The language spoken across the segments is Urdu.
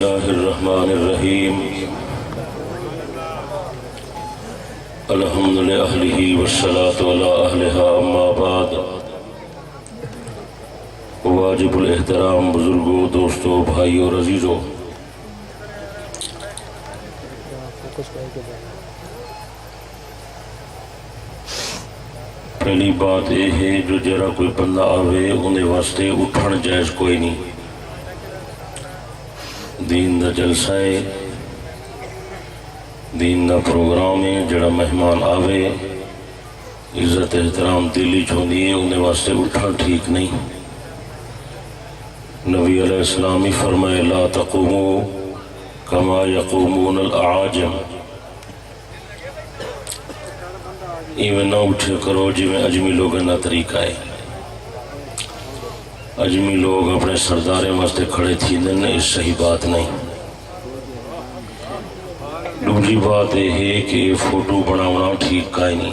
اللہ الرحمن الرحیم الحمد لأہلہ والصلاة علی اہلہا اما بعد واجب الاحترام بزرگوں، دوستوں، بھائیوں اور عزیزوں، پہلی بات یہ ہے جو جرا کوئی بندہ آوے انہیں واسطے اٹھن جائز کوئی نہیں۔ دین دا جلسہ ہے، دین دا پروگرام ہے، جڑا مہمان آوے عزت احترام دلی چھوندی ہے انہیں واسطے اٹھن ٹھیک نہیں۔ نبی علیہ السلام ہی فرمائے لا تقوموا کما یقومون الاعاجم، ایویں نہ اٹھے کرو جویں اجمی لوگوں کا طریقہ ہے۔ اجمی لوگ اپنے سردارے واسطے کھڑے تھی دن، اس صحیح بات نہیں۔ دوسری بات یہ ہے کہ فوٹو بناونا ٹھیک کا ہی نہیں،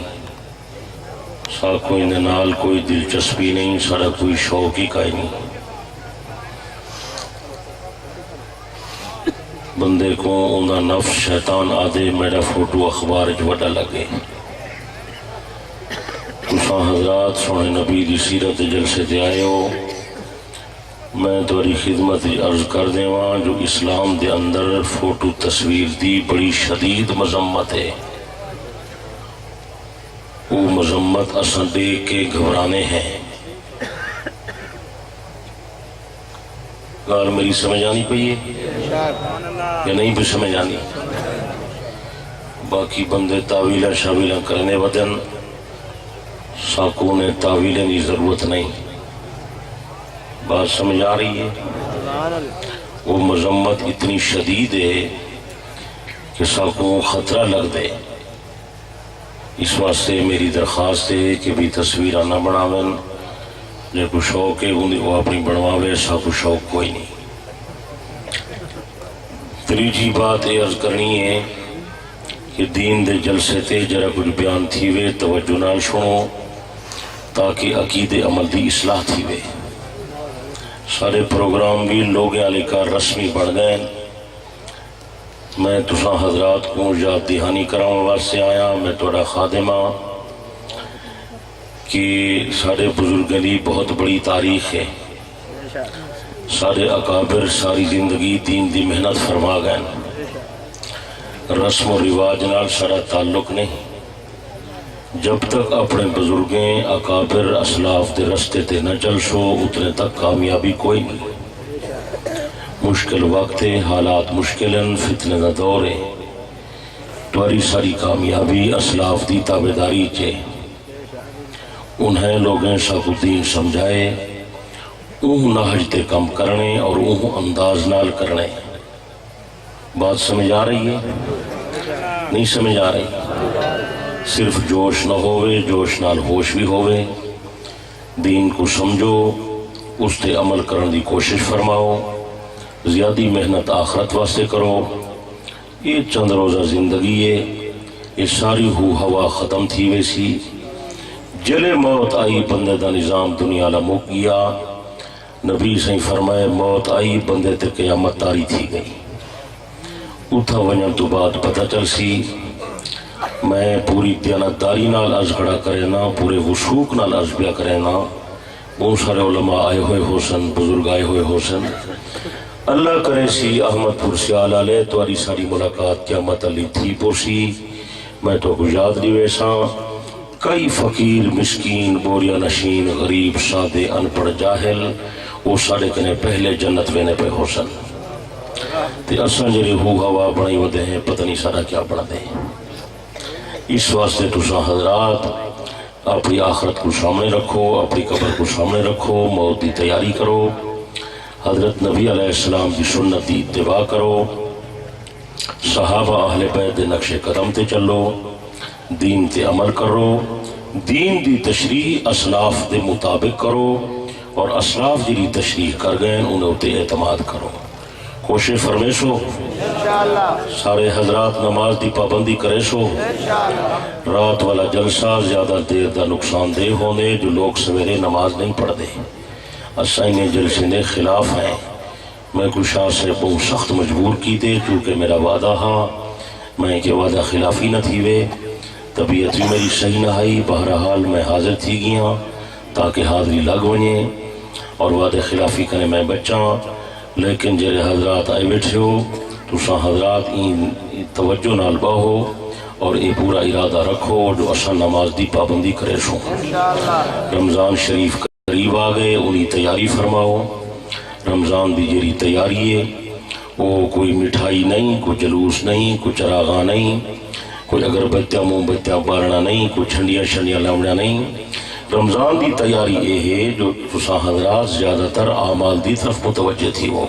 ساکو اندے نال کوئی دلچسپی نہیں، سارا کوئی شوق ہی کا ہی نہیں۔ بندے کو اندہ نفس شیطان آدھے میرا فوٹو اخبار وڈا لگے۔ تساں حضرات سونے نبی دی سیرت جلسے دے آئے ہو، میں تمہاری خدمت عرض کر دیواں جو اسلام دے اندر فوٹو تصویر دی بڑی شدید مذمت ہے۔ وہ مذمت اساں دیکھ کے گھبرانے ہیں۔ گال میری سمجھ آنی پئی ہے یا نہیں بھی سمجھ آنی؟ باقی بندے تعویلہ شاویلہ کرنے بدن، ساکوں نے تعویلیں دی ضرورت نہیں۔ بات سمجھ آ رہی ہے؟ وہ مذمت اتنی شدید ہے کہ ساکوں خطرہ لگ دے۔ اس واسطے میری درخواست ہے کہ بھی تصویرہ نہ بناویں، جے کو شوق ہے وہ اپنی بنواوے، ساکو شوق کوئی نہیں۔ تیجی بات یہ عرض کرنی ہے کہ دین دے جلسے تے جرا کچھ بیان تھی وے توجہ نال سنو تاکہ عقید عمل دی اصلاح تھی وے۔ سارے پروگرام بھی لوگ علی کا رسمی بڑھ گئے۔ میں تساں حضرات کو یاد دہانی کراؤں واسطے آیا، میں توڑا خادمہ کہ سارے بزرگوں کی بہت بڑی تاریخ ہے۔ سارے اکابر ساری زندگی دین دی محنت فرما گئے۔ رسم و رواج نال سارا تعلق نہیں۔ جب تک اپنے بزرگیں اکابر اسلاف دے رستے تے نہ چل سو اتنے تک کامیابی کوئی نہیں۔ مشکل وقت ہے، حالات مشکلن، فتنے دا دور ہے۔ تمہاری ساری کامیابی اسلاف دی تابعداری چے۔ انہیں لوگیں شاہ الدین سمجھائے، اون نہج تے کم کرنے اور اون انداز نال کرنے۔ بات سمجھ آ رہی ہے؟ نہیں سمجھ آ رہی؟ صرف جوش نہ ہوئے، جوش نال ہوش بھی ہوئے۔ دین کو سمجھو، اس تے عمل کرنے دی کوشش فرماؤ، زیادی محنت آخرت واسطے کرو۔ یہ چند روزہ زندگی ہے، یہ ساری ہوا ختم تھی ویسی۔ جلے موت آئی بندے دا نظام دنیا لا مک گیا۔ نبی سے فرمائے موت آئی بندے تے قیامت تاری تھی گئی۔ اتھا ونجن تو بعد پتہ چل سی۔ میں پوری دیانتداری نال عرض کھڑا کرینا، پورے وثوق نال عرض پیا کرینا۔ بہت سارے علماء آئے ہوئے ہو سن، بزرگ آئے ہوئے ہو سن۔ اللہ کرے سی احمد پور سیال آلے تواری ساری ملاقات قیامت علی تھی پوسی۔ میں تو کو یاد لیوے ساں کئی فقیر مسکین بوریا نشین غریب سادے ان پڑھ جاہل وہ سارے کنے پہلے جنت وینے پہ ہو سن۔ تے اساں جڑے ہوا بنائی ودے ہیں پتہ نہیں سارا کیا بنا دے۔ اس واسطے تساں حضرات اپنی آخرت کو سامنے رکھو، اپنی قبر کو سامنے رکھو، موت دی تیاری کرو، حضرت نبی علیہ السلام کی سنت دی اتباع کرو، صحابہ اہل بیت دے نقش قدم تے چلو، دین تے عمل کرو، دین دی تشریح اسلاف دے مطابق کرو، اور اسلاف جی تشریح کر گئے انہیں اتے اعتماد کرو۔ کوشش فرمے سو سارے حضرات نماز دی پابندی کرے سو۔ رات والا جلسہ زیادہ دیر دا نقصان دہ ہونے جو لوگ سویرے نماز نہیں پڑھ دے۔ اسائیں جلسے نے خلاف ہیں میں کوئی شاہ سے بہت سخت مجبور کی تے چونکہ میرا وعدہ ہاں میں کہ وعدہ خلافی نہ تھی وے طبیعت بھی میری صحیح نہ آئی بہرحال میں حاضر تھی گیا تاکہ حاضری لگ ونے اور وعدہ خلافی کرنے میں بچا لیکن جرے حضرات آئے بیٹھے ہو تو سا حضرات توجہ نال باہو اور یہ پورا ارادہ رکھو جو اصا نماز دی پابندی کرے سو رمضان شریف قریب آ گئے انہی تیاری فرماؤ رمضان دی جری تیاری ہے وہ کوئی مٹھائی نہیں کوئی جلوس نہیں کوئی چراغاں نہیں کوئی اگربتیاں موم بتیاں بارنا نہیں کوئی چھنڈیاں شنڈیاں لامڑیاں نہیں رمضان دی تیاری یہ ہے جو تسا حضرات زیادہ تر اعمال دی طرف متوجہ تھی وہ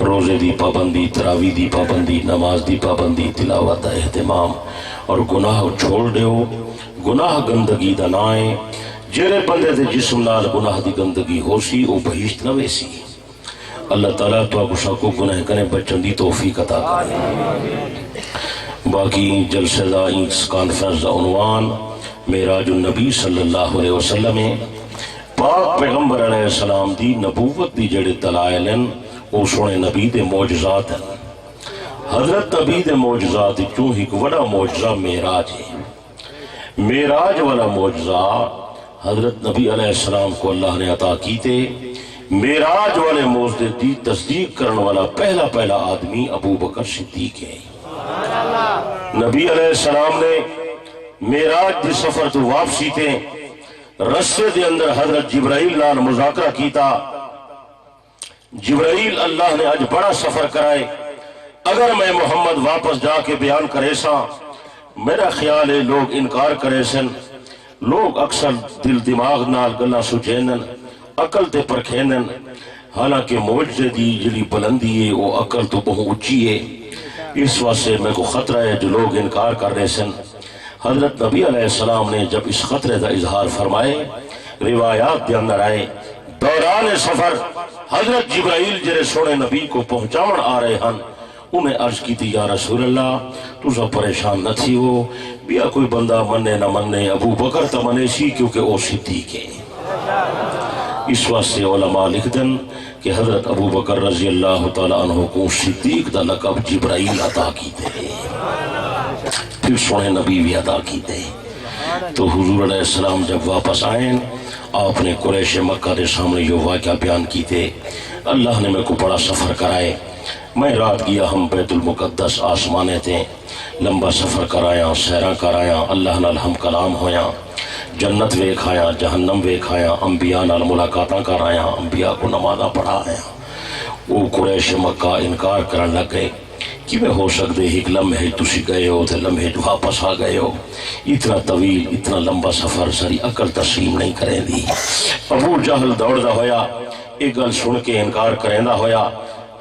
روزے دی پابندی تراوی دی پابندی نماز دی پابندی تلاوت دا اہتمام اور گناہ چھوڑ دیو گناہ گندگی دا نائیں جیرے بندے دے جسم نال گناہ دی گندگی ہو سی او بہشت نہ ویسی اللہ تعالیٰ تو اگسا کو گناہ کرنے بچن دی توفیق عطا کرے باقی جلسے دا اس کانفرنس دا عنوان معراج النبی صلی اللہ علیہ وسلم پاک پیغمبر علیہ السلام دی نبوت دی جڑے دلائل ہیں وہ سونے نبی دے معجزات ہیں حضرت نبی دے معجزات کیوں ہی وڑا معجزہ معراج ہے معراج والا معجزہ حضرت نبی علیہ السلام کو اللہ نے عطا کی تھے معراج والے معجزے دی تصدیق کرنے والا پہلا آدمی ابو بکر صدیق ہے نبی علیہ السلام نے معراج دی سفر تو واپسی تے رستے دے اندر حضرت جبرائیل نال مذاکرہ کیتا جبرائیل اللہ نے آج بڑا سفر کرائے اگر میں محمد واپس جا کے بیان کرے سا میرا خیال ہے لوگ انکار کرے سن لوگ اکثر دل دماغ نال گلا سجینن عقل تے پرکھینن حالانکہ معجزے دی جلی بلندی ہے وہ عقل تو بہت اونچی ہے اس واسطے میں کو خطرہ ہے جو لوگ انکار کر رہے سن حضرت نبی علیہ السلام نے جب اس خطرے دا اظہار فرمائے روایات دے اندر آئے دوران سفر حضرت جبرائیل جرے سونے نبی کو پہنچاون آ رہے ہن انہیں عرض کی تھی یا رسول اللہ تو سا پریشان نہ تھی ہو بیا کوئی بندہ مننے نہ مننے ابو بکر تا منے سی کیونکہ وہ صدیق ہے اس واسطے علماء لکھ دن کہ حضرت ابو بکر رضی اللہ تعالیٰ عنہ کو صدیق دا لقب جبرائیل عطا کی دے پھر سونے نبی بھی عطا کی دے تو حضور علیہ السلام جب واپس آئیں آپ نے قریش مکہ دے سامنے یہ واقعہ بیان کی تھے اللہ نے میں کو بڑا سفر کرائے میں رات گیا ہم بیت المقدس آسمانے تھے لمبا سفر کرایا سیرہ کرایا اللہ نال ہم کلام ہویا جنت ویکھایا جہنم ویکھایا انبیاء نال ملاقاتاں کرایا انبیاء کو نمازاں پڑھایا وہ قریش مکہ انکار کرن لگ گئے کہ میں ہو سکتے ایک لمحے تسی گئے ہو تے لمحے واپس آ گئے ہو اتنا طویل اتنا لمبا سفر ساری عقل تسلیم نہیں کریں دی ابو جہل دوڑدا ہویا ایک گل سن کے انکار کریندا ہویا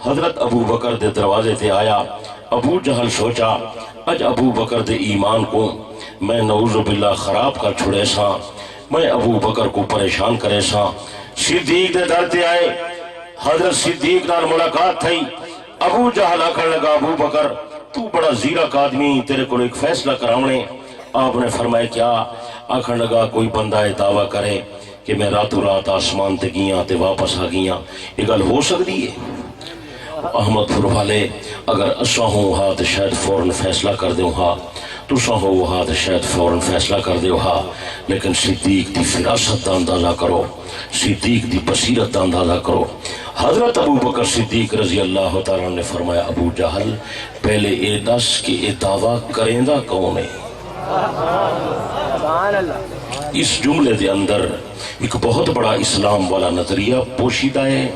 حضرت ابو بکر دے دروازے تے آیا ابو جہل سوچا اج ابو بکر دے ایمان کو میں نعوذ باللہ خراب کر چھڑے سا میں ابو بکر کو پریشان کرے سا صدیق دے در تے آئے حضرت صدیق نال ملاقات تھی ابو جہل آکھن لگا ابو بکر تو بڑا زیرک آدمی تیرے کو ایک فیصلہ کراونے آپ نے فرمایا کیا آکھن لگا کوئی بندہ دعویٰ کرے کہ میں راتوں رات آسمان تے گیاں تے واپس آ گیاں یہ گل ہو سکتی ہے احمد پور والے اگر اساں ہوں ہاں تو شاید فوراً فیصلہ کر دیوں ہاں تو ساں ہو ہاں تو شاید فوراً فیصلہ کر دیو ہاں لیکن صدیق دی فراست دا اندازہ کرو صدیق دی بصیرت دا اندازہ کرو حضرت ابو بکر صدیق رضی اللہ تعالیٰ نے فرمایا ابو جہل پہلے اے دس کہ اے دعویٰ کریں دا کون ہے اس جملے دے اندر ایک بہت بڑا اسلام والا نظریہ پوشیدہ ہے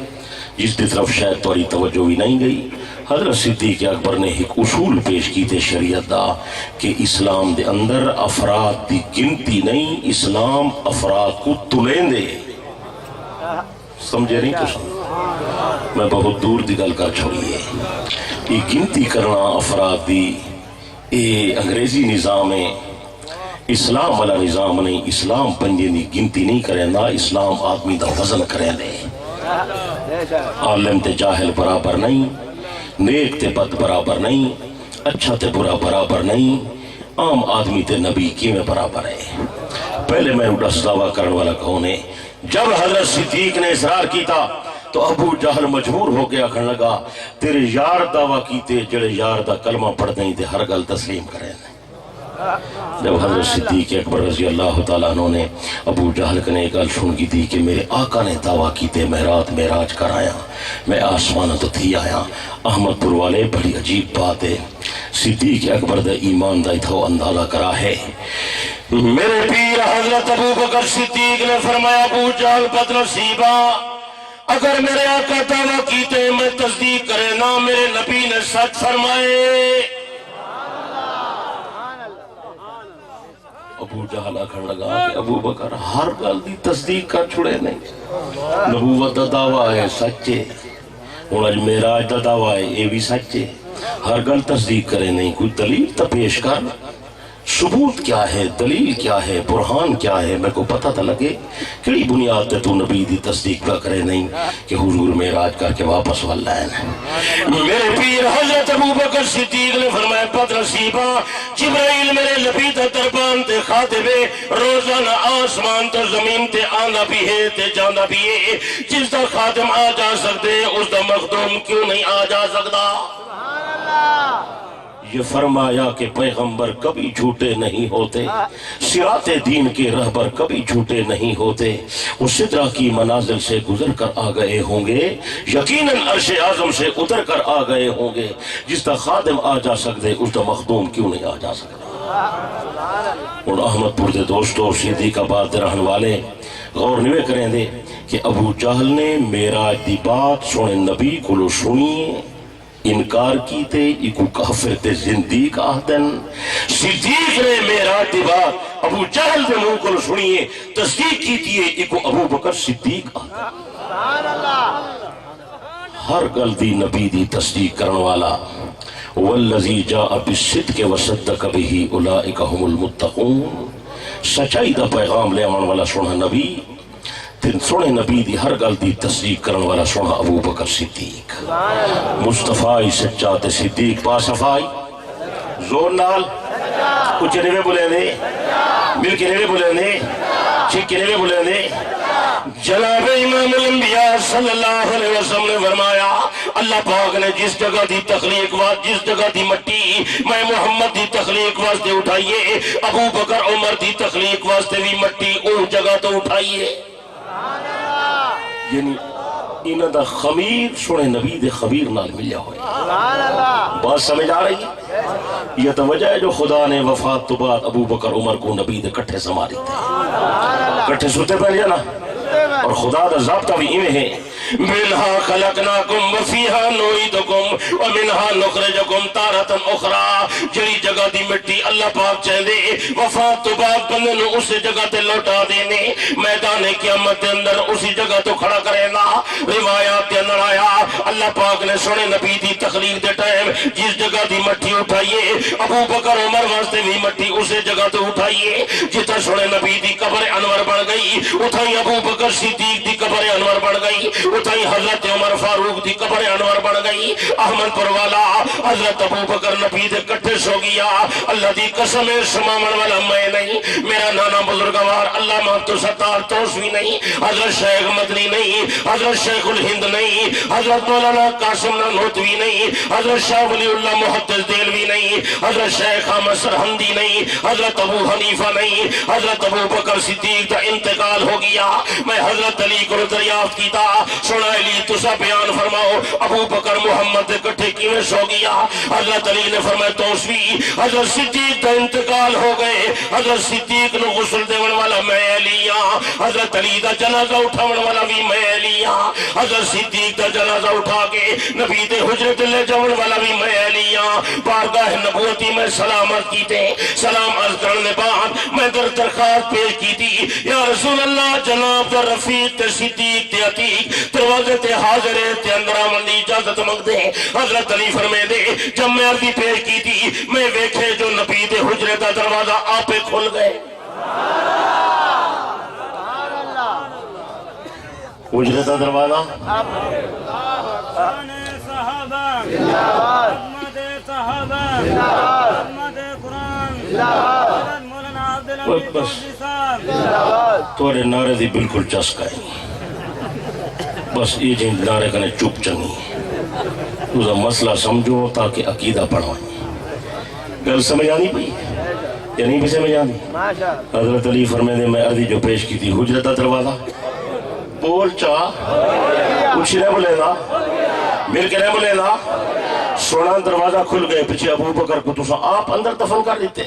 جس دی طرف شاید توری توجہ بھی نہیں گئی حضرت صدیق اکبر نے ایک اصول پیش کی تھے شریعت دا کہ اسلام دے اندر افراد دی گنتی نہیں اسلام افراد کو تلیں دے سمجھے نہیں تو میں بہت دور دی گل کر چھوڑی ہے یہ گنتی کرنا افراد دی یہ انگریزی نظام ہے اسلام والا نظام نہیں اسلام بندے دی گنتی نہیں کریں دا اسلام آدمی دا وزن کریں دے عالم تے جاہل برابر نہیں نیک تے بد برابر نہیں اچھا تے برا برابر نہیں عام آدمی تے نبی کی میں برابر ہے پہلے میں اڈس دعویٰ کرنے والا کون ہے جب حضرت صدیق نے اصرار کیتا تو ابو جہل مجبور ہو کے آکھن لگا تیرے یار دعویٰ کیتے جڑے یار دا کلمہ پڑھ دیں تے ہر گل تسلیم کریں. جب حضرت صدیق اکبر رضی اللہ تعالیٰ عنہ نے ابو جہل کنے ایک گل سن کی تھی کہ میرے آقا نے دعویٰ کیتے میں رات معراج کر آیا, میں آسمان تو تھی آیا. احمد پور والے بڑی عجیب بات ہے, صدیق اکبر دا ایمان دا اتھو اندازہ کرا ہے. میرے پیر حضرت ابو بکر صدیق نے فرمایا ابو جہل بد نصیبا, اگر میرے آقا دعویٰ کیتے میں تصدیق کرے نا, میرے نبی نے سچ فرمائے. ابو جہل آکھن لگا کہ ابو بکر ہر گل دی تصدیق کر چھڑے نہیں, نبوت دا دعویٰ ہے سچے, ہن اج معراج دا دعویٰ ہے یہ بھی سچے, ہر گل تصدیق کرے نہیں, کوئی دلیل تا پیش کر, ثبوت کیا ہے, دلیل کیا ہے, برہان کیا ہے, میرے کو پتہ تھا لگے کیڑی بنیاد تے تو نبی دی تصدیق پہ کرے نہیں کہ حضور معراج کر کے واپس واللائن. میرے پیر حضرت ابو بکر صدیق نے فرمایا بد نصیبا, جبرائیل میرے نبی دا دربان تے خاطبے روزانہ آسمان تو زمین تے آنا بھی ہے تے جانا بھی ہے, جس دا خادم آ جا سکتے اس دا مخدوم کیوں نہیں آ جا سکتا. یہ فرمایا کہ پیغمبر کبھی جھوٹے نہیں ہوتے, صراط دین کے رہبر کبھی جھوٹے نہیں ہوتے. وہ سدرہ کی منازل سے گزر کر آ گئے ہوں گے, یقیناً عرش اعظم سے اتر کر آ گئے ہوں گے, جس کا خادم آ جا سکتے اس کا مخدوم کیوں نہیں آ جا سکتا. اور احمد پور دے دوستو صدیق آباد دے رہن والے غور نوے کریں دے کہ ابو جہل نے معراج دی بات سونے نبی کو سنی, انکار کیتے ایکو کافر تے زندیق آہدن. صدیق نے معراج دی بات ابو جہل دے منہ کو سنیے تصدیق کیتی ہے ایکو ابو بکر صدیق آہدن. ہر گل دی نبی دی تصدیق کرن والا, والذی جاء بالصدق وصدق به اولئک هم المتقون, سچائی دا پیغام لے آن والا سونا نبی, تین سونے نبی دی ہر گل دی تصدیق کرن والا سونا ابو بکر صدیق. مصطفی سچا تے صدیق پاسفائی زور نال کچھ نوے بولے دے, مل کے نوے بولے دے, چھک کے نوے بولے دے. جناب امام الانبیاء صلی اللہ علیہ وسلم نے فرمایا اللہ پاک نے جس جگہ دی تخلیق جس جگہ دی مٹی میں محمد دی تخلیق واسطے اٹھائیے, ابو بکر عمر دی تخلیق واسطے بھی مٹی ان جگہ تو اٹھائیے. یعنی انہاں دا خمیر سونے نبی دے خبیر نال ملیا ہوئے. بات سمجھ آ رہی ہے؟ یہ تو وجہ ہے جو خدا نے وفات تو بعد ابو بکر عمر کو نبی دے کٹھے سماری تھے, کٹھے سوتے پہ لیا نا, اور خدا دا ضابطہ بھی ایمیں ہے منہا خلقناکم وفیہا نعیدکم ومنہا نخرجکم تارتا اخرى. جڑی جگہ دی مٹی اللہ پاک چاہدے وفات تو بعد بندے نو اسی جگہ تے لوٹا دینے, میدان قیامت دے اندر اسی جگہ تو کھڑا کرے نا. روایات دے اندر آیا اللہ پاک نے سونے نبی دی تخلیق دے ٹائم جس جگہ دی مٹی اٹھائیے ابو بکر عمر واسطے بھی مٹی اسی جگہ تو اٹھائیے جتا سونے نبی دی قبر انور بن گئی, اتھائی ابو بکر صدیق دی قبر انور بن گئی, اتھائی حضرت عمر فاروق دی قبر انور بن گئی. احمد پر والا حضرت ابو بکر نبی دے کٹھے سو گیا. اللہ دی قسم سمامن والا میں نہیں, میرا نانا بزرگوار علامہ عبدالستار توسوی نہیں, حضرت شیخ مدنی نہیں, حضرت شیخ الہند نہیں, حضرت مولانا قاسم نانوتوی نہیں, حضرت شاہ ولی اللہ محدث دیلوی نہیں, حضرت شیخ احمد سرہندی نہیں, حضرت ابو حنیفہ نہیں, حضرت ابو بکر صدیق دا انتقال ہو گیا. میں حضرت علی کو دریافت کیتا, سنا علی تسا بیان فرماؤ ابو بکر محمد دے کٹھے کیویں سو گیا. حضرت علی نے فرمایا توسوی حضرت صدیق دا انتقال ہو گئے, حضرت صدیق نو غسل دیون والا میں علی ہاں, حضرت علی دا جنازہ اٹھاون والا بھی میں علی ہاں, حضرت صدیق دا جنازہ اٹھا کے نبی دے حجرے تے لے جاون والا بھی میں علی ہاں. بارگاہ نبوتی میں سلام عرض کیتے, سلام عرض کرنے بعد میں درخواست پیش کی تھی یا رسول اللہ جناب دا رفیق تے صدیق تے عتیق دروازے تے حاضر تے اندر آمن دی اجازت مانگ دے. حضرت علی فرمے دے جب میں عرضی پیش کی تھی میں ویکھے جو نبی دے حجرے دا دروازہ آپے کھل گئے. حجرے دا دروازہ بس تھوڑے نعرے دی بالکل چسکا ہے. بس یہ جن نعرے کنے چپ چنگی تو مسئلہ سمجھو تاکہ عقیدہ پڑھوائیں گل سمجھ آنی پئی یا نہیں بھی سمجھ آنی؟ حضرت علی فرمیدے میں عرضی جو پیش کی تھی حجرت دروازہ بول چاہ کچھ نہیں بولے نا مل کے نہیں بولے نا سونا دروازہ کھل گئے پیچھے ابو بکر کو تو آپ اندر دفن کر دیتے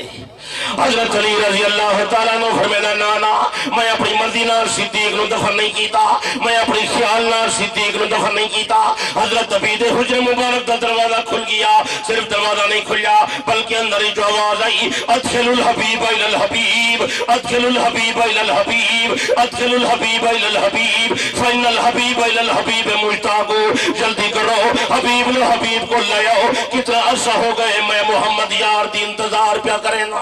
حضرت علی رضی اللہ تعالیٰ نے فرمایا نانا میں اپنی مرضی نال صدیق نو دفن نہیں کیتا میں اپنی خیال نال صدیق نو دفن نہیں کیتا حضرت عبید حجر مبارک دا دروازہ کھل گیا صرف دروازہ نہیں کھلیا بلکہ اندر ہی جو آواز آئی ادخل الحبیب الی الحبیب ادخل الحبیب الی الحبیب ادخل الحبیب الی الحبیب فإن الحبیب الی الحبیب مشتاق جلدی کرو حبیب الحبیب کو لے آؤ کتنا عرصہ ہو گئے میں محمد یار دی انتظار پیا کرے نا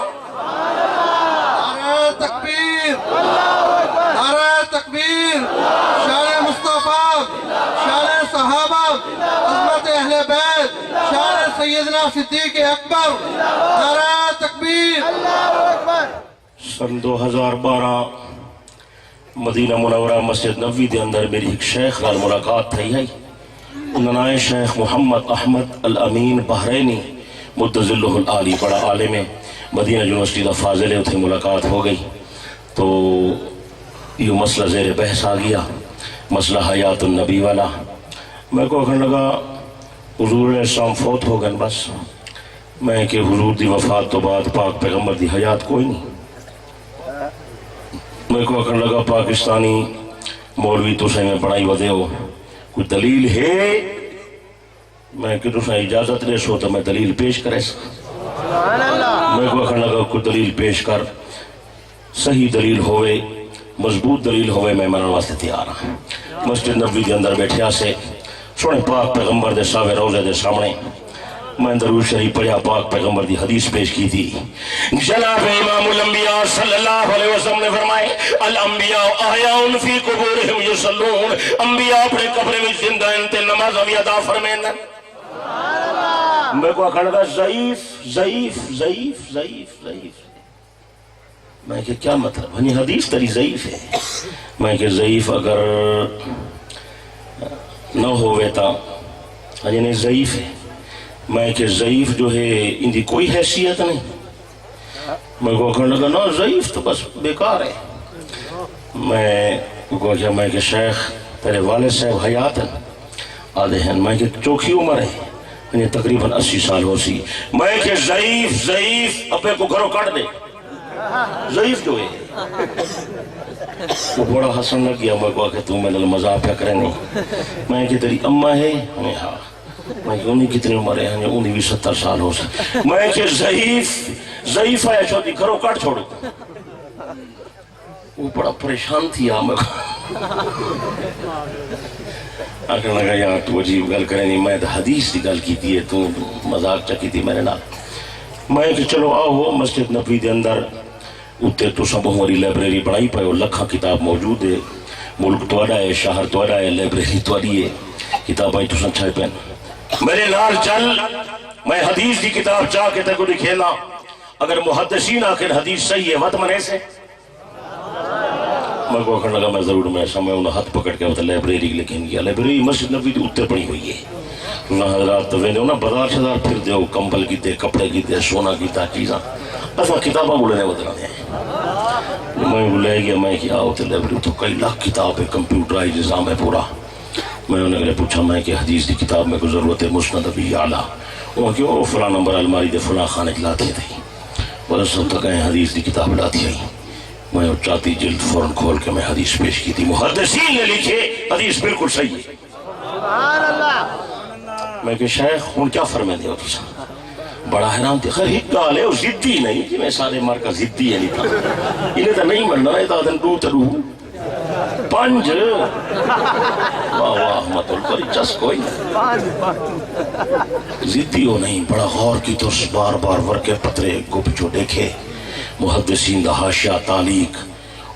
نعرہ تکبیر نعرہ تکبیر شان مصطفیٰ شان صحابہ عظمت اہل بیت شان سیدنا صدیق اکبر نعرہ تکبیر سن 2012 مدینہ منورہ مسجد نبوی دے اندر میری ایک شیخ نال ملاقات تھی ہے انہوں شیخ محمد احمد الامین بحرینی مدظلہ العالی بڑا عالم ہے مدینہ یونیورسٹی دا فاضل ہے اتھے ملاقات ہو گئی تو یہ مسئلہ زیر بحث آ گیا مسئلہ حیات النبی والا میں کو کہنے لگا حضور علیہ السلام فوت ہو گئے بس میں کہ حضور دی وفات تو بعد پاک پیغمبر دی حیات کوئی نہیں میں کو کہنے لگا پاکستانی مولوی تو سے میں پڑھائی ودے ہو کوئی دلیل ہے میں کہ تسا اجازت دے سو تو میں دلیل پیش کرے میں کو کہنے لگا کوئی دلیل پیش کر صحیح دلیل ہوئے مضبوط دلیل ہوئے میں منن واسطے تیار ہوں مسجد نبوی کے اندر بیٹھیا سے سونے پاک پیغمبر دے ساوے روزے دے سامنے میں درود شریف پڑھیا پاک پیغمبر دی حدیث پیش کی تھی جناب امام الانبیاء صلی اللہ علیہ وسلم نے فرمائے الانبیاء احیاء فی قبورہم یصلون انبیاء اپنے قبر میں زندہ ہیں تے نماز بھی ادا فرمائیں میں کو کہنے لگا ضعیف ضعیف ضعیف ضعیف ضعیف میں کہ کیا مطلب ہنی حدیث تری ضعیف ہے میں کہ ضعیف اگر نہ ہوئے تا ہنی نہیں ضعیف ہے میں کہ ضعیف جو ہے ان دی کوئی حیثیت نہیں میں کو کہنے لگا نا ضعیف تو بس بیکار ہے میں کو کہا میں کہ شیخ تیرے والد صاحب حیات ہیں آدھے ہیں میں کہ چوکھی عمر ہے انہیں تقریباً 80 سال ہو سی میں کہ ضعیف ضعیف اپنے کو گھروں کاٹ دے ضعیف جو ہے وہ بڑا حسن لگ گیا میں کو کہ تو میرے مذاق پہ کرے نہیں میں کہ تیری اماں ہے ہمیں ہاں میں کہ انہیں کتنے عمر ہے انہیں بھی 70 سال ہو سکتے میں کہ ضعیف ہے چھوٹی گھروں کاٹ چھوڑو وہ بڑا پریشان تھی میں آکھنے لگا یار تو عجیب گل کرے نہیں میں تو حدیث کی گل کی تھی تو مذاق چکی تھی میرے نال میں کہ چلو آؤ مسجد نبوی دے اندر اتنے تو سب ہماری لائبریری بنائی پائے اور لکھا کتاب موجود ہے ملک توڑا ہے شہر توڑا ہے لائبریری توڑی ہے کتابیں تو سن چھائے پہن میرے نال چل میں حدیث کی کتاب چاہ کے تک لکھینا اگر محدثین آخر حدیث صحیح ہے وقت منے سے میں کو کہنے لگا میں ضرور میں سمجھ انہیں ہاتھ پکڑ کے لائبریری لکھیں گیا لائبریری مسجد نبوی دی اتنے پڑی ہوئی ہے انہاں حضرات تو وینے انہاں بازار شدار پھر دے کمبل کی تے کپڑے کی تے سونا کی تا چیزاں اساں کتاباں بولنے بدلا دے میں لے گیا میں کیا ہوتے لائبریری تو کئی لاکھ کتاب ہے کمپیوٹرائز نظام ہے پورا میں انہیں لے پوچھا میں کہ حدیث دی کتاب میں کو ضرورت ہے مسند ابی اعلیٰ وہاں کہ وہ فلاں نمبر الماری دے فلاں خانے لاتی تھی بس سب تک حدیث دی کتاب لاتی آئی میں چاہتی جلد فوراں کھول کے میں حدیث پیش کی تھی محدثین نے لکھے حدیث بالکل صحیح ہے سبحان اللہ میں کہ شیخ ہوں کیا فرمے دے تو بڑا حیران تھی خیر ایک گال ہے وہ ضدی نہیں کہ میں سارے مار کا ضدی ہے نہیں تھا انہیں تو نہیں مننا ہے دادن دو ترو پنج واہ واہ مت الکری چس کوئی ضدی ہو نہیں بڑا غور کی تو بار بار ورکے پترے کو پچھو دیکھے محدثین دا حاشیہ تعلیق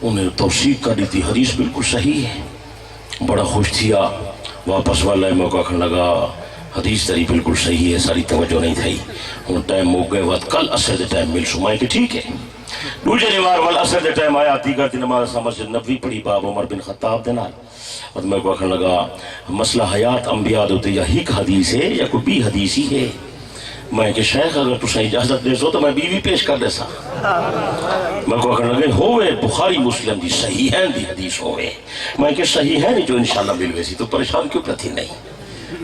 انہیں توثیق کر دی تھی حدیث بالکل صحیح ہے بڑا خوش تھیا واپس والا موقع کھن لگا حدیث تری بالکل صحیح ہے ساری توجہ نہیں تھی ہوں ٹائم موک گئے وقت کل اسے دے ٹائم مل سو میں کہ ٹھیک ہے دوجے دیوار وال اثر دے ٹائم آیا دیگر دی نماز سا مسجد نبوی پڑھی باب عمر بن خطاب دے نال اور میں کو آخر لگا مسئلہ حیات انبیاء دوتے یا ہی حدیث ہے یا کوئی بھی حدیث ہی ہے. میں کہ شیخ اگر تسا اجازت دے سو تو میں بیوی پیش کر دے سا. میں کو آخر لگے ہوئے بخاری مسلم دی صحیحین دی حدیث ہوئے. میں کہ صحیحین جو انشاءاللہ ملوے سی تو پریشان کیوں پتھی نہیں.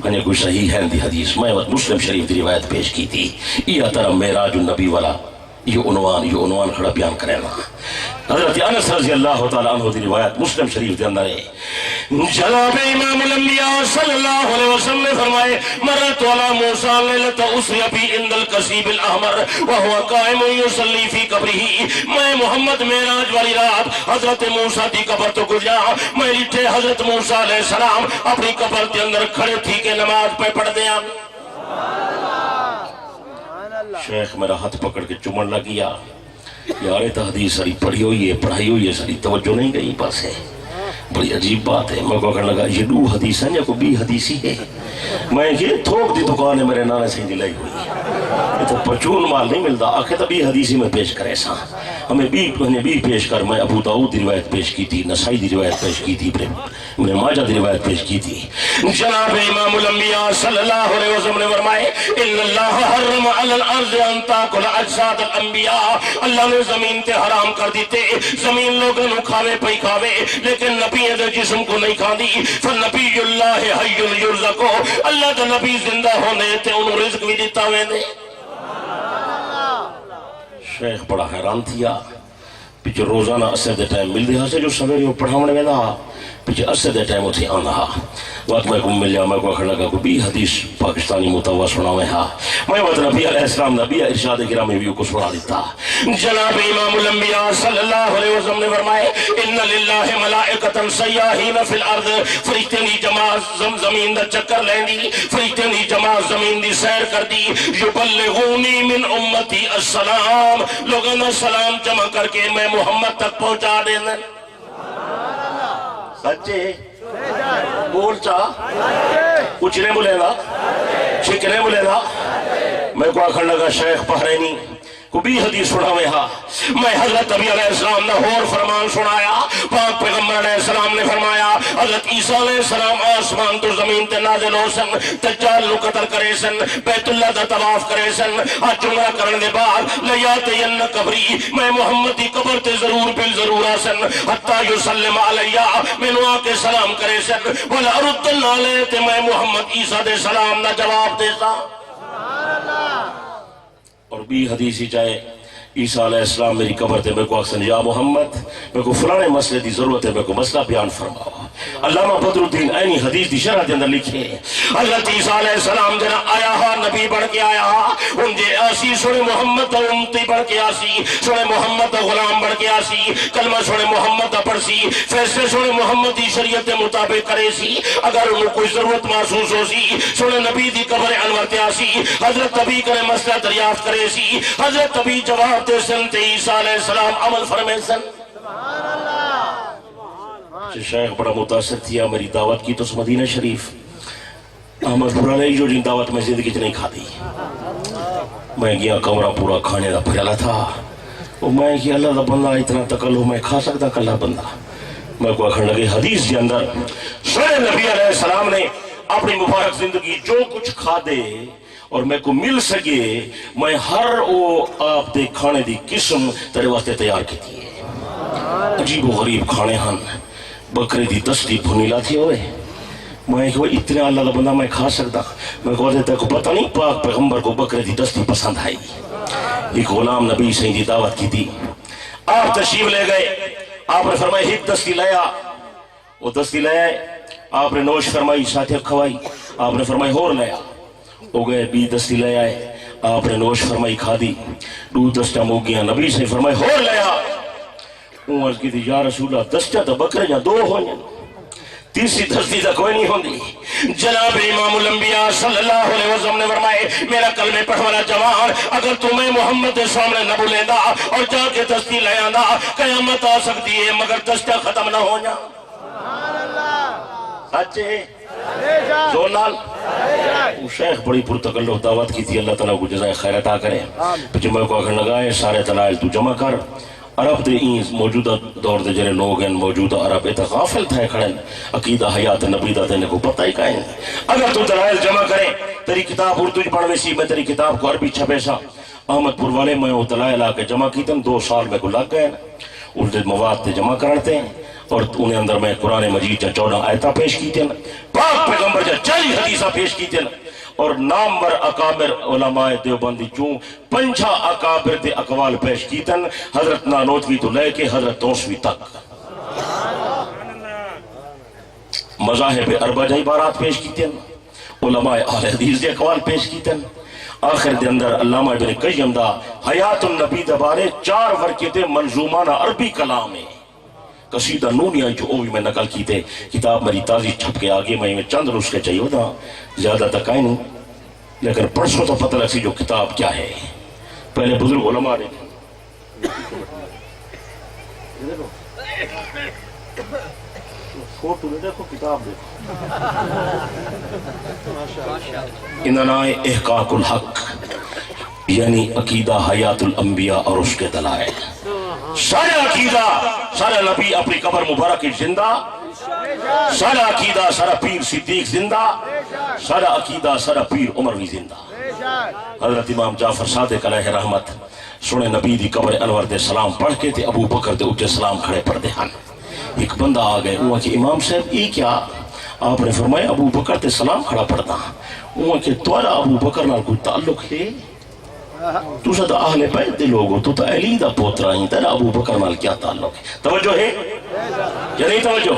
میں نے کوئی صحیحین دی حدیث میں مسلم شریف دی روایت پیش کی تھی. یہ طرح معراج النبی والا یہ عنوان کھڑا بیان کرے نا. حضرت انس رضی اللہ تعالیٰ عنہ دی روایت مسلم شریف کے اندر ہے. جناب امام الانبیاء صلی اللہ علیہ وسلم نے فرمائے مرت علی موسیٰ لیلۃ اسری بی عند الکثیب الاحمر وہو قائم یصلی فی قبرہ. میں محمد معراج والی رات حضرت موسیٰ دی قبر تو گزرا. میں لٹھے حضرت موسیٰ علیہ السلام اپنی قبر کے اندر کھڑے تھی کہ نماز پہ پڑھ دیا. شیخ میرا ہاتھ پکڑ کے چومن لگیا. یار حدیث ساری پڑھی ہوئی ہے پڑھائی ہوئی ہے ساری توجہ نہیں گئی پاس ہے. بڑی عجیب بات ہے. میں کو کہنے لگا یہ دو حدیث ہیں یا کوئی بھی حدیثی ہے. میں یہ تھوک دی دکان ہے میرے نانے سے دلائی ہوئی یہ تو پرچون مال نہیں ملتا. آخر تو بھی حدیثی میں پیش کرے سا ہمیں بھی پیش کر. میں ابو داؤد دی روایت پیش کی تھی, نسائی دی روایت پیش کی تھی, ابن ماجہ دی روایت پیش کی تھی. جناب امام الانبیاء صلی اللہ علیہ وسلم نے فرمائے ان اللہ حرم علی الارض ان تاکل اجساد الانبیاء. اللہ نے زمین تے حرام کر دیتے زمین لوگوں نو کھاوے پئی کھاوے لیکن نبی دے جسم کو نہیں کھاندی. فنبی اللہ حی یرزقو. اللہ دا نبی زندہ ہونے تے انہوں رزق بھی دیتا ہوئے نے. شیخ بڑا حیران تھیا. پیچھے روزانہ اسے دے ٹائم مل دیا سے جو سویرے وہ پڑھاونے میں دا پیچھے اسے دے ٹائم اتھی آنہا وقت میں کو مل جا. میں کو اکھڑ لگا کوئی بھی حدیث پاکستانی متوہ سناوے ہاں. میں وقت نبی علیہ السلام نبی ارشاد گرامی بھی کو سنا دیتا. جناب امام الانبیاء صلی اللہ علیہ وسلم نے فرمائے ان للہ ملائکتا سیاحین فی الارض. فرشتے دی جماعت زمین دا چکر لیندی, فرشتے دی جماعت زمین دی سیر کر دی. یبلغونی من امتی السلام. لوگوں نے سلام جمع کر کے میں محمد تک پہنچا دینا. سچے بول چاہ اچھنے بولے گا چھکنے بولے گا. میں کو آخر لگا شیخ بحرینی کو بھی حدیث سناوے ہاں. میں حضرت نبی علیہ السلام نے اور فرمان سنایا. پاک پیغمبر علیہ السلام نے فرمایا حضرت عیسیٰ علیہ السلام آسمان تو زمین تے نازل ہو سن, دجال نو قتل کرے سن, بیت اللہ دا طواف کرے سن. آج عمرہ کرنے دے بعد لیاتین قبری میں محمد دی قبر تے ضرور بل ضرور آسن حتی یسلم علیہ مینو آ کے سلام کرے سن. وَلَأَرُدَّنَّ عَلَيْهِ تے میں محمد عیسیٰ دے سلام دا جواب دے سا. اور بھی حدیثی چاہے عیسیٰ علیہ السلام میری قبر تے میں کو اکسن یا محمد میں کو فلانے مسئلے دی ضرورت ہے میں کو مسئلہ بیان فرماؤ. علامہ بدر الدین عینی حدیث دی شرح کے اندر لکھے حضرت عیسیٰ علیہ السلام جنا آیا ہا نبی بڑھ کے آیا ہا ان جے آسی سونے محمد امتی بڑھ کے آسی, سونے محمد غلام بڑھ کے آسی, کلمہ سونے محمد پڑھ سی, فیصلے سونے محمد دی شریعت مطابق کرے سی. اگر انہوں کوئی ضرورت محسوس ہو سی سونے نبی دی قبر انور تے آسی, حضرت نبی کرے مسئلہ دریافت کرے سی, حضرت نبی جواب دے سن تے عیسیٰ علیہ السلام عمل فرمے سن. شیخ بڑا متاثر تھیا میری دعوت کی تو مدینہ شریف احمد برا نہیں جو جن دعوت میں زندگی چ نہیں کھا دی. میں گیا کمرہ پورا کھانے دا پھیلا تھا. میں کہ اللہ دا بندہ اتنا تکلو میں کھا سکتا کلا بندہ. میں کو آخر لگے حدیث کے اندر سونے نبی علیہ السلام نے اپنی مبارک زندگی جو کچھ کھا دے اور میں کو مل سکے میں ہر وہ آپ دے کھانے دی قسم تیرے واسطے تیار کی تھی. عجیب و غریب کھانے ہن بکرے دی دستی بھنی لاتی ہوئے. میں کہ اتنا اللہ دا بندہ میں کھا سکتا. میں کو دیتا کو پتہ نہیں پاک پیغمبر کو بکرے دی دستی پسند آئی. ایک غلام نبی سے دی دعوت کی تھی. آپ تشریف لے گئے. آپ نے فرمایا ایک دستی لیا. وہ دستی لیا آپ نے نوش فرمائی ساتھ کھوائی. آپ نے فرمایا اور لیا. ہو گئے بی دستی لے آئے. آپ نے نوش فرمائی کھا دی. دو دستہ مو گیا نبی سے فرمایا اور لیا. عمر کی تھی یا رسول اللہ دستہ تو بکرے یا دو ہو جائیں تیسری دستی تک کوئی نہیں ہوندی. جناب امام الانبیاء صلی اللہ علیہ وسلم نے فرمائے میرا کلمے پڑھوانا جوان اگر تمہیں محمد کے سامنے نہ بھولے دا اور جا کے دستی لے آندا قیامت آ سکتی ہے مگر دستہ ختم نہ ہو جا. سچے زور نال شیخ بڑی پرتکلف دعوت کی تھی، اللہ تعالیٰ کو جزائے خیر عطا کرے. پھر میں کو آخر لگائے سارے دلائل تو جمع کر. عرب دے این موجودہ دور دے جڑے لوگ ہیں موجودہ عرب ات غافل تھے کھڑے عقیدہ حیات نبی دا دینے کو پتہ ہی کہیں. اگر تو دلائل جمع کرے تیری کتاب اردو پڑھوے سی، میں تیری کتاب کو عربی چھپے سا احمد پور والے میں وہ دلائل آ کے جمع کی تن 2 سال میں کو لگ گئے اردو مواد تے جمع کرتے ہیں اور انہیں اندر میں قرآن مجید جا 14 آیتہ پیش کی تن، پاک پیغمبر جا 40 حدیثہ پیش کی تن اور نامور اکابر علماء دیوبندی چوں 5 اکابر دے اقوال پیش کی تن، حضرت نانوتوی تو لے کے حضرت توسوی تک. مذاہب اربع جا عبارات پیش کی تن، علماء اہل حدیث دے اقوال پیش کی تن. آخر دے اندر علامہ ابن قیم دا حیات النبی دا بارے 4 ورقے دے منظومانہ عربی کلام ہے. قصیدہ نونیاں جو اوی میں نقل کی تے کتاب میری تازی چھپ کے آگے میں چند نسخے چاہیے ہوتا زیادہ تک آئی نہیں، لیکن پرسوں تو پتہ لگ سی جو کتاب کیا ہے. پہلے بزرگ علماء نے فوٹو دیکھو کتاب دیکھو انہاں احقاق الحق یعنی عقیدہ حیات الانبیاء اور اس کے دلائل. سارا عقیدہ سارا نبی اپنی قبر مبارک زندہ، سارا عقیدہ سارا پیر صدیق زندہ، سارا عقیدہ سارا پیر عمر بھی زندہ. حضرت امام جعفر صادق علیہ رحمت سنے نبی دی قبر انور دے سلام پڑھ کے تے ابو بکر دے اٹھے سلام کھڑے پڑھ دے ہن. ایک بندہ آ گئے وہ کہ امام صاحب یہ کیا؟ آپ نے فرمایا ابو بکر تے سلام کھڑا پڑھتا. وہ کہ تمہارا ابو بکر نال کوئی تعلق ہے؟ تو سا تو اہل بیت دے لوگو تو تو علی دا پوترا ہی تیرا ابو بکر نال کیا تعلق ہے؟ توجہ ہے یا نہیں توجہ؟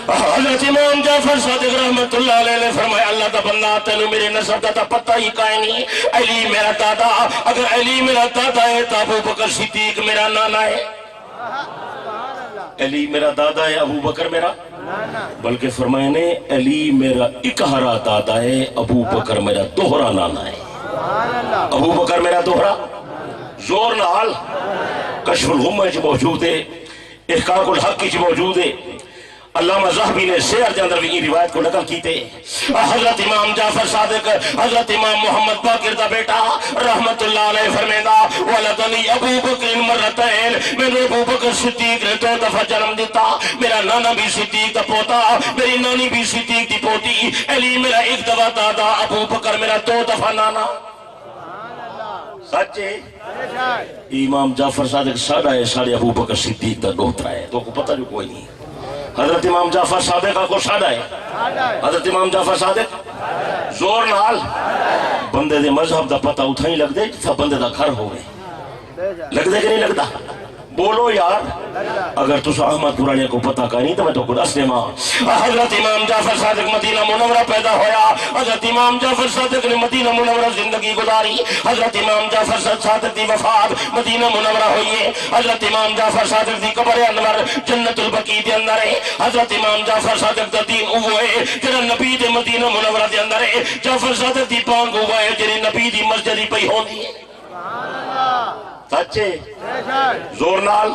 حضرت امام جعفر صادق رحمت اللہ علیہ نے فرمایا اللہ دا بندہ تینو میرے نسب دا پتہ ہی کائیں نہیں. علی میرا دادا، اگر علی میرا دادا ہے تو ابو بکر صدیق میرا نانا ہے. علی میرا دادا ہے ابو بکر میرا، بلکہ فرمائے نے علی میرا اکہرا دادا ہے ابو بکر میرا دوہرا نانا ہے. ابو بکر میرا دوہرا زور نال کشف الغمہ جو موجود ہے، احقاق الحق جو موجود ہے. علامہ ذہبی نے سیر کے اندر بھی یہ روایت کو نقل کی تھے. حضرت امام جعفر صادق حضرت امام محمد باقر دا بیٹا رحمت اللہ علیہ فرمیندہ ولدنی ابو بکر مرتین، میں نے ابو بکر صدیق نے 2 دفعہ جنم دیتا. میرا نانا بھی صدیق دا پوتا، میری نانی بھی صدیق دی پوتی. علی میرا 1 دفعہ دادا، ابو بکر میرا 2 دفعہ نانا. سچے امام جعفر صادق ساڑھا ہے ساڑھے ابو بکر صدیق دا دوہترا ہے. تو کو پتہ جو کوئی نہیں. حضرت امام جعفر صادق کو ساڑھا ہے. حضرت امام جعفر صادق زور نال بندے دے مذہب دا پتہ اتھا ہی لگ دے جتا بندے دا گھر ہوئے. لگ دے کہ نہیں لگتا؟ بولو یار. اگر تسا احمد پرانے کو پتہ کا نہیں تو میں تو کو دس دے ماں. حضرت امام جعفر صادق مدینہ منورہ پیدا ہویا. حضرت امام جعفر صادق نے مدینہ منورہ زندگی گزاری. حضرت امام جعفر صادق دی وفات مدینہ منورہ ہوئی ہے. حضرت امام جعفر صادق دی قبر انور جنت البقیع دے اندر ہے. حضرت امام جعفر صادق دا دین اوہ ہے جڑا نبی دے مدینہ منورہ دے اندر ہے. جعفر صادق دی پانگ اوہ ہے جڑی نبی دی مسجد ہی پئی ہوندی ہے. سچے زور نال.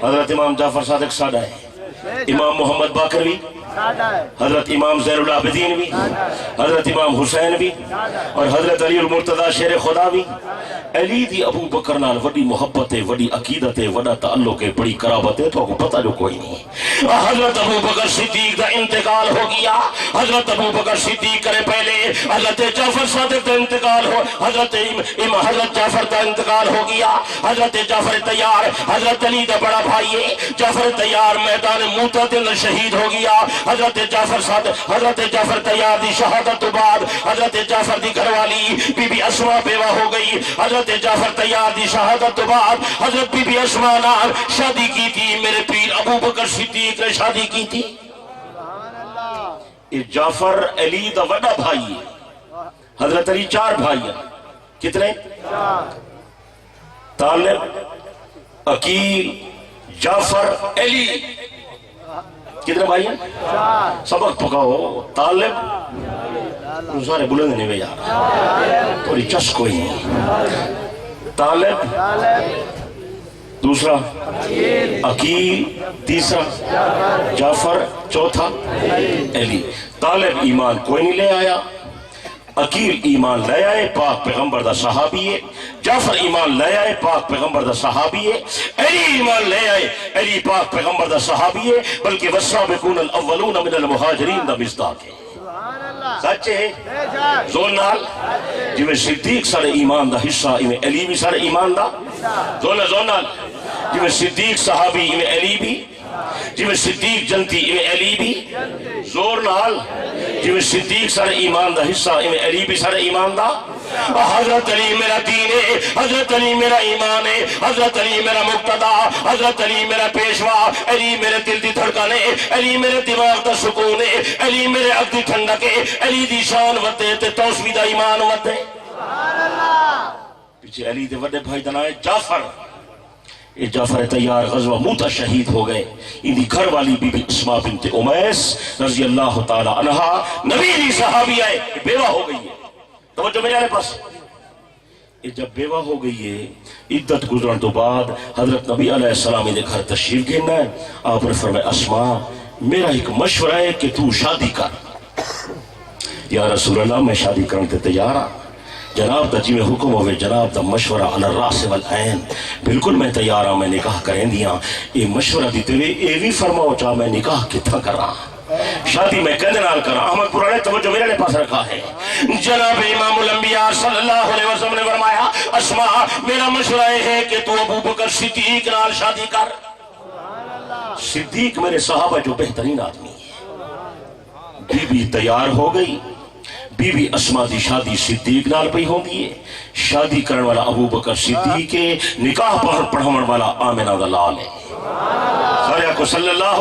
حضرت امام جعفر صادق ساڑھا ہے. امام محمد باقر بھی، حضرت امام زین العابدین بھی، حضرت امام حسین بھی اور حضرت علی المرتضی شیر خدا بھی. علی دی ابو بکر نال وڈی محبت ہے، وڈی عقیدت ہے، وڈا تعلق ہے، بڑی قرابت ہے. تو کو پتہ جو کوئی نہیں. حضرت ابو بکر صدیق دا انتقال ہو گیا. حضرت ابو بکر صدیق کرے پہلے حضرت جعفر صادق دا انتقال ہو، حضرت جعفر دا انتقال ہو گیا. حضرت جعفر تیار حضرت علی دا بڑا بھائی ہے. جعفر تیار میدان موتا دے اندر شہید ہو گیا. حضرت جعفر صادق حضرت جعفر تیار دی شہادت تو بعد حضرت جعفر دی گھر والی بی بی اسما بیوہ ہو گئی. حضرت جعفر تیار دی شہادت تو بعد حضرت بی بی اسما نال شادی کی تھی. میرے پیر ابو بکر صدیق نے شادی کی تھی. جعفر علی دا وڈا بھائی ہے. حضرت علی 4 بھائی ہیں. کتنے؟ طالب، عقیل، جعفر، علی. کتنے بھائی ہیں؟ سبق پکاؤ. طالب سارے بلند نہیں یار، تھوڑی چس کوئی نہیں. طالب، دوسرا عقیل، تیسرا جعفر، چوتھا علی۔ طالب ایمان کوئی نہیں لے آیا، عقیل ایمان لے آئے، پاک پیغمبر دا صحابی ہے، جعفر ایمان لے آئے، پاک پیغمبر دا صحابی ہے، علی ایمان لے آئے، علی پاک پیغمبر دا صحابی ہے، بلکہ والسابقون الاولون من المہاجرین دا مصداق ہے۔ سچے زور نال جویں صدیق سارے ایمان دا حصہ ایویں علی بھی سارے ایمان دا، زور نال جویں صدیق صحابی ایویں علی بھی، جویں صدیق جنتی ایویں علی بھی، زور نال جویں صدیق سارے ایمان دا حصہ ایویں علی بھی سارے ایمان دا۔ حضرت علی میرا دین ہے، حضرت علی میرا ایمان ہے، حضرت علی میرا مقتدا، حضرت علی میرا پیشوا، علی میرے دل دی دھڑکن ہے، علی میرے دماغ دا سکون ہے، علی میرے عقل دی ٹھنڈک ہے، علی دی شان ودے تے توسوی دا ایمان ودے۔ پیچھے علی دے وڈے بھائی دا نام ہے جعفر، یہ جعفر تیار غزوہ موتا شہید ہو گئے۔ ان دی گھر والی بی بی اسماء بنت امیس رضی اللہ تعالی عنہا نبی دی صحابی آئے، بیوہ ہو گئی ہے۔ توجہ میرے پاس، یہ جب بیوہ ہو گئی ہے، عدت گزرن تو بعد حضرت نبی علیہ السلام دے گھر تشریف گھننا ہے۔ آپ نے فرمایا اسماء میرا ایک مشورہ ہے کہ تو شادی کر۔ یا رسول اللہ میں شادی کرنے تے تیار ہاں، جناب دا جی میں حکم ہوئے، جناب دا مشورہ علی الراس والعین، بالکل میں تیار ہاں، میں نکاح کریں دیاں۔ یہ مشورہ دیتے ہوئے یہ بھی فرماؤ چاہ میں نکاح کتنا کر رہا ہوں، شادی میں کہنے نال کر رہا ہوں۔ احمد پرانے توجہ میرے پاس رکھا ہے، جناب امام الانبیاء صلی اللہ علیہ وسلم نے فرمایا اسماء میرا مشورہ یہ ہے کہ تو ابو بکر صدیق نال شادی کر۔ صدیق میرے صحابہ جو بہترین آدمی ہے۔ بی بی تیار ہو گئی، بی بی اسماء دی شادی صدیق نال پئی ہوندی ہے۔ شادی کرنے والا ابو بکر صدیق ہے، نکاح پڑھاون والا آمنہ دا لال ہے۔ سارے کو صلی اللہ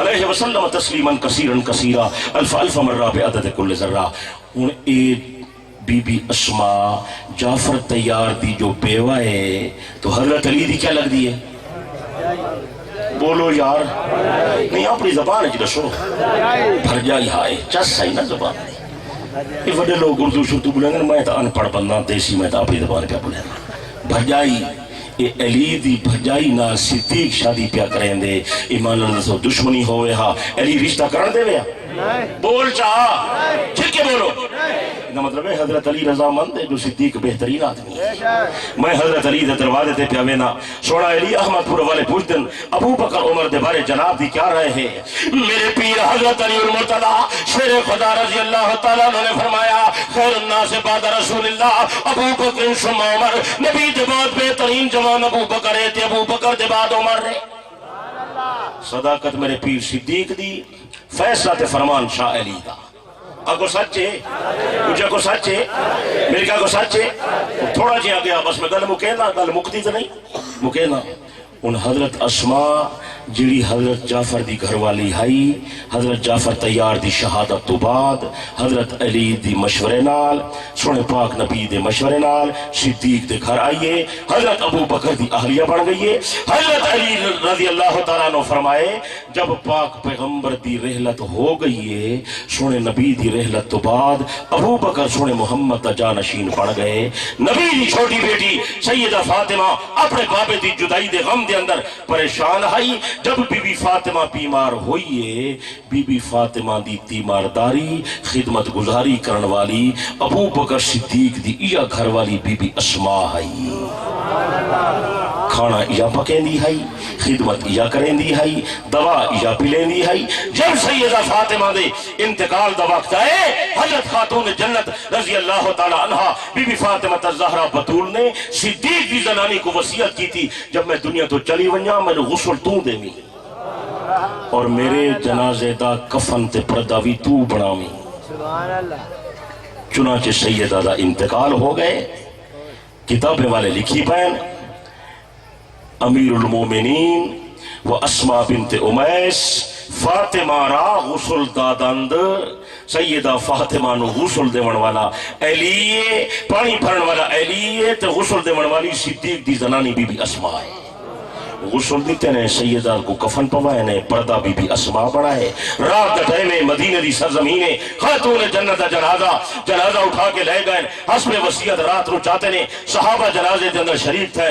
علیہ وسلم تسلیما کثیرا کثیرا الف الف مرہ بعدد کل ذرہ۔ ہن اے بی بی اسماء جعفر تیار دی جو بیوہ ہے تو حضرت علی دی کیا لگ دی ہے؟ بولو یار، نہیں اپنی زبان ہے دسو، بھرجائی ہائے چس سہی نا زبان ہے۔ یہ بڑے لوگ اردو شردو بولیں گے، میں تو ان پڑھ بندہ دیسی، میں تو اپنی زبان پہ بولیں گا۔ بھرجائی یہ علی دی بھرجائی نال صدیق شادی پیا کریں دے، ایمان اللہ سے دشمنی ہوئے ہاں علی رشتہ کرن دے ویا بول چاہا جھل کے بولو۔ یہ مطلب ہے حضرت علی رضا مند ہے جو صدیق بہترین آدمی ہے۔ میں حضرت علی دے دروازے تے پیا وینا، سونا علی احمد پور والے پوچھتن ابو بکر عمر دے بارے جناب دی کیا رائے ہے؟ میرے پیر حضرت علی المرتضی شیر خدا رضی اللہ تعالیٰ عنہ نے فرمایا خیر الناس بعد رسول اللہ ابو بکر ثم عمر، نبی دے بعد بہترین جوان ابو بکر ہے تے ابو بکر دے بعد عمر ہے۔ صداقت میرے پیر صدیق دی، فیصلہ تے فرمان شاہ علی دا۔ اگو سچے کچھ اگو سچے میرے کیا اگو سچے تھوڑا جی آگیا بس میں گل مکینا، گل مکتی تو نہیں مکینا۔ ان حضرت اسماء جیڑی حضرت جعفر دی گھر والی ہائی، حضرت جعفر تیار دی شہادت تو بعد حضرت علی دی مشورے نال، سونے پاک نبی دے مشورے نال صدیق دے گھر آئیے، حضرت ابو بکر دی اہلیہ بن گئیے۔ حضرت علی رضی اللہ تعالیٰ عنہ فرمائے جب پاک پیغمبر دی رحلت ہو گئیے، سونے نبی دی رحلت تو بعد ابو بکر سونے محمد دا جانشین بن گئے۔ نبی دی چھوٹی بیٹی سیدہ فاطمہ اپنے بابے دی جدائی دے غم دے اندر پریشان آئی۔ جب بی بی فاطمہ بیمار ہوئیے، بی بی فاطمہ دی تیمارداری خدمت گزاری کرن والی ابو بکر صدیق دی یا گھر والی بی بی اسماء آئی، کھانا یا پکیں دی ہے، خدمت یا کریں دی ہے، دوا یا پلیں دی ہے۔ جب سیدہ فاطمہ دے انتقال دا وقت آئے، حضرت خاتون جنت رضی اللہ تعالی عنہ بی بی فاطمہ الزہرا بطول نے صدیق دی زنانی کو وصیت کی تھی جب میں دنیا تو چلی ونیا میں غسل تو دے می اور میرے جنازے دا کفن تے پردہ بھی تو بناویں۔ چنانچہ سیدہ دا انتقال ہو گئے، کتابیں والے لکھی پین امیر المومنین و اسماء بنت امیس فاطمہ را غسل دادند، سیدہ فاطمہ نو غسل دیون والا علیہ، پانی بھرن والا علیہ تے غسل دیون والی صدیق دی زنانی بی بی اسماء ہے۔ غسل دیتے نے سیدہ کو کفن پوائے نے پردہ بی بی اسما بڑا ہے رات دٹائے میں مدینہ دی سرزمین خاتون جنت جنازہ اٹھا کے لے گئے حسب وصیت رات رو چاہتے نے صحابہ جنازے کے اندر شریک تھے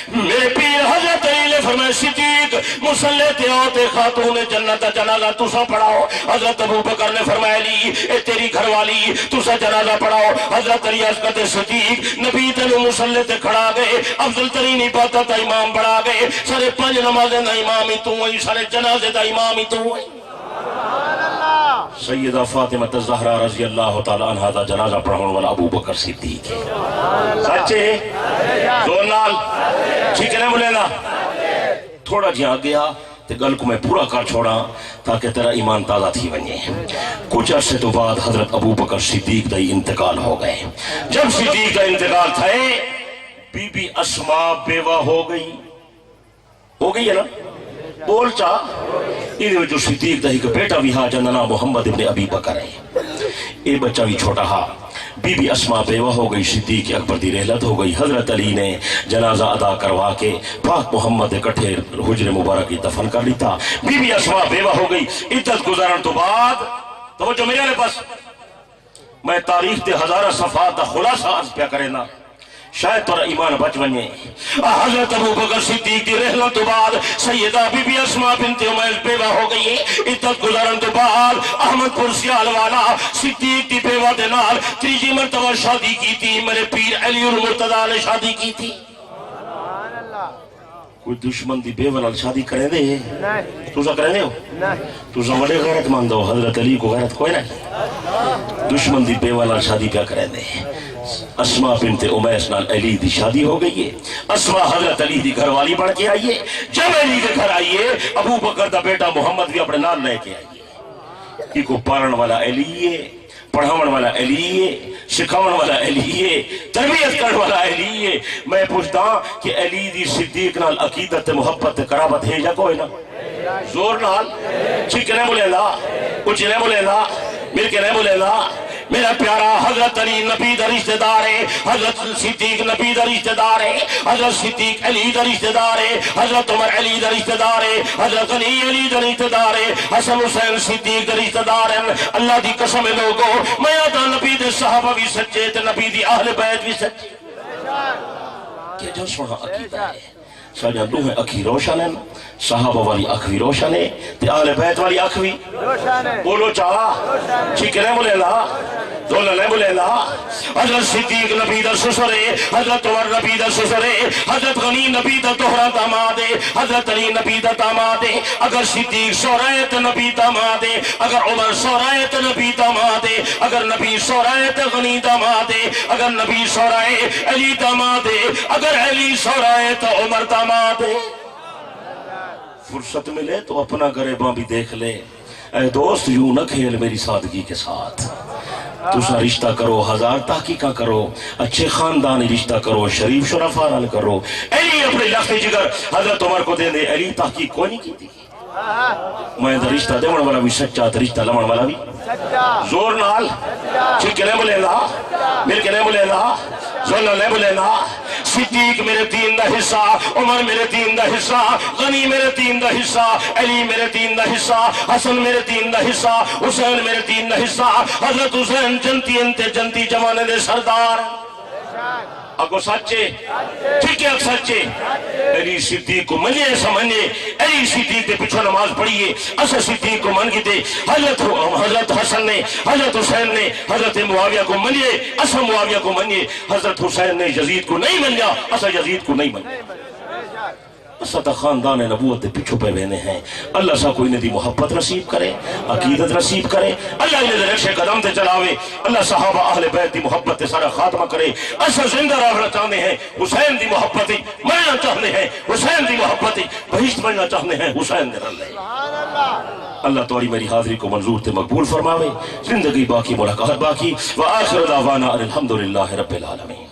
میرے پیر حضرت علی نے فرمایا صدیق مصلی تے ہوتے خاتون جنت جنازہ تسا پڑھاؤ حضرت ابو بکر نے فرمایا علی اے تیری گھر والی تسا جنازہ پڑھاؤ حضرت علی حضرت صدیق نبی تینو مصلی تے کھڑا گئے افضل ترین عبادت امام بڑھا گئے سارے 5 نمازیں دا امام ہی تو ہوئی سارے جنازے دا امام ہی تو ہوئی سیدہ فاطمہ الزہرا رضی اللہ تعالی عنہ دا جنازہ پڑھاؤں والا ابو بکر صدیق ہے سچے زور نال ٹھیک ہے بولے نا تھوڑا جی آگیا تے گل کو میں پورا کر چھوڑا تاکہ تیرا ایمان تازہ تھی بنیے کچھ عرصے تو بعد حضرت ابو بکر صدیق دا انتقال ہو گئے جب صدیق کا انتقال تھا بی بی اسما بیوہ ہو گئی ہے نا بول چاہ یہ جو صدیق دا ایک بیٹا بھی ہاں جننا محمد ابن ابی بکر ہے یہ بچہ بھی چھوٹا ہاں بی بی اسما بیوہ ہو گئی صدیق اکبر دی رحلت ہو گئی حضرت علی نے جنازہ ادا کروا کے پاک محمد کٹھے حجر مبارک کی دفن کر لیتا بی بی اسما بیوہ ہو گئی عدت گزارن تو بعد توجہ میرے پاس میں تاریخ تے ہزارہ صفحات دا خلاصہ عرض پیا کرے نا شاید تورا ایمان بچ بنے حضرت ابو بکر صدیق دی رحلت تو بعد سیدہ بی بی اسما بنت عمیس بیوہ ہو گئی ہے عدت گزارن تو بعد احمد پور سیال والا صدیق دی بیوہ دے نال تیجی مرتبہ شادی کی تھی میرے پیر علی المرتضیٰ نے شادی کی تھی کوئی دشمن دی بیوہ نال شادی کرے دے تو کرے دے ہو تو بڑے غیرت مند ہو حضرت علی کو غیرت کوئی نہیں دشمن دی بیوہ نال شادی کیا کرے دے اسما بنت عمیس نال علی دی شادی ہو گئی ہے اسما حضرت علی دی گھر والی بڑھ کے آئیے جب علی کے گھر آئیے ابو بکر دا بیٹا محمد بھی اپنے نال لے کے آئیے کی کو پارن والا علی ہے پڑھاون والا علی ہے سکھاون والا علی ہے تربیت کرن والا علی ہے میں پوچھتا کہ علی دی صدیق نال عقیدت محبت قرابت ہے یا کوئی نہ زور نال ٹھیک نہیں بولے لا کچھ نہیں بولے لا مل کے نہیں بولے لا میرا پیارا حضرت علی نبی دا رشتہ دار ہے حضرت صدیق نبی دا رشتہ دار ہے حضرت صدیق علی دا رشتہ دار ہے حضرت عمر علی دا رشتہ دار ہے حضرت علی دا رشتہ دار ہے حسن حسین صدیق دا رشتہ دار ہے اللہ دی قسم لوگو میں آتا نبی دے صحابہ بھی سچے تے نبی دی اہل بیت بھی سچے کہ جو سونا عقیدہ ہے ساڑھا دوہیں اکھی روشن ہیں صحابہ والی اکھ بھی روشن ہے تے اہل بیت والی اکھ بھی بولو چاہا ٹھیک نہیں بولے لا دولہ نہیں بولے لا حضرت صدیق نبی دا سسر ہے حضرت عمر نبی دا سسر ہے حضرت غنی نبی دا دوہرا داماد ہے حضرت علی نبی دا داماد ہے اگر صدیق سورایت نبی داماد ہے اگر عمر سورایت نبی داماد ہے اگر نبی سورایت غنی داماد ہے اگر نبی سورایت علی داماد ہے اگر علی سورایت عمر داماد ہے فرصت ملے تو اپنا غریباں بھی دیکھ لے اے دوست یوں نہ کھیل میری سادگی کے ساتھ تسا رشتہ کرو ہزار تحقیقہ کرو اچھے خاندانی رشتہ کرو شریف شرفا نال کرو علی اپنے لخت جگر حضرت عمر کو دے دے علی تحقیق کوئی نہیں کی تھی میں دا رشتہ دیون والا بھی سچا تا رشتہ لمن والا بھی زور نال ٹھیک نہیں بولے لا مل کے نہیں بولے لا زور نال نہیں بولے لا صدیق میرے دین دا حصہ عمر میرے دین دا حصہ غنی میرے دین دا حصہ علی میرے دین دا حصہ حسن میرے دین دا حصہ حسین میرے دین دا حصہ حضرت حسین جنتی انتے جنتی جمانے دے سردار اگو سچے ٹھیک ہے سچے علی صدیق کو منیے سمجھے علی صدیق دے پچھو نماز پڑھیے اسا صدیق کو من کی دے حضرت حسن نے حضرت حسین نے حضرت معاویہ کو منیے اسا معاویہ کو منیے حضرت حسین نے یزید کو نہیں منیا اسا یزید کو نہیں منیا اسا تا خاندان نبوت دے پچھو پہ بہنے ہیں اللہ سا کوئی نے دی محبت نصیب کرے عقیدت نصیب کرے اللہ انہیں دے رکشے قدم تے چلاوے اللہ صحابہ اہل بیت دی محبت تے سارا خاتمہ کرے اسا زندہ رہنا چاہنے ہیں حسین دی محبت مرنا چاہنے ہیں حسین دی محبت بہشت مرنا چاہنے ہیں حسین دے رلے اللہ توری میری حاضری کو منظور تے مقبول فرماوے زندگی باقی ملاقات باقی وآخر دعوانا الحمدللہ رب العالمین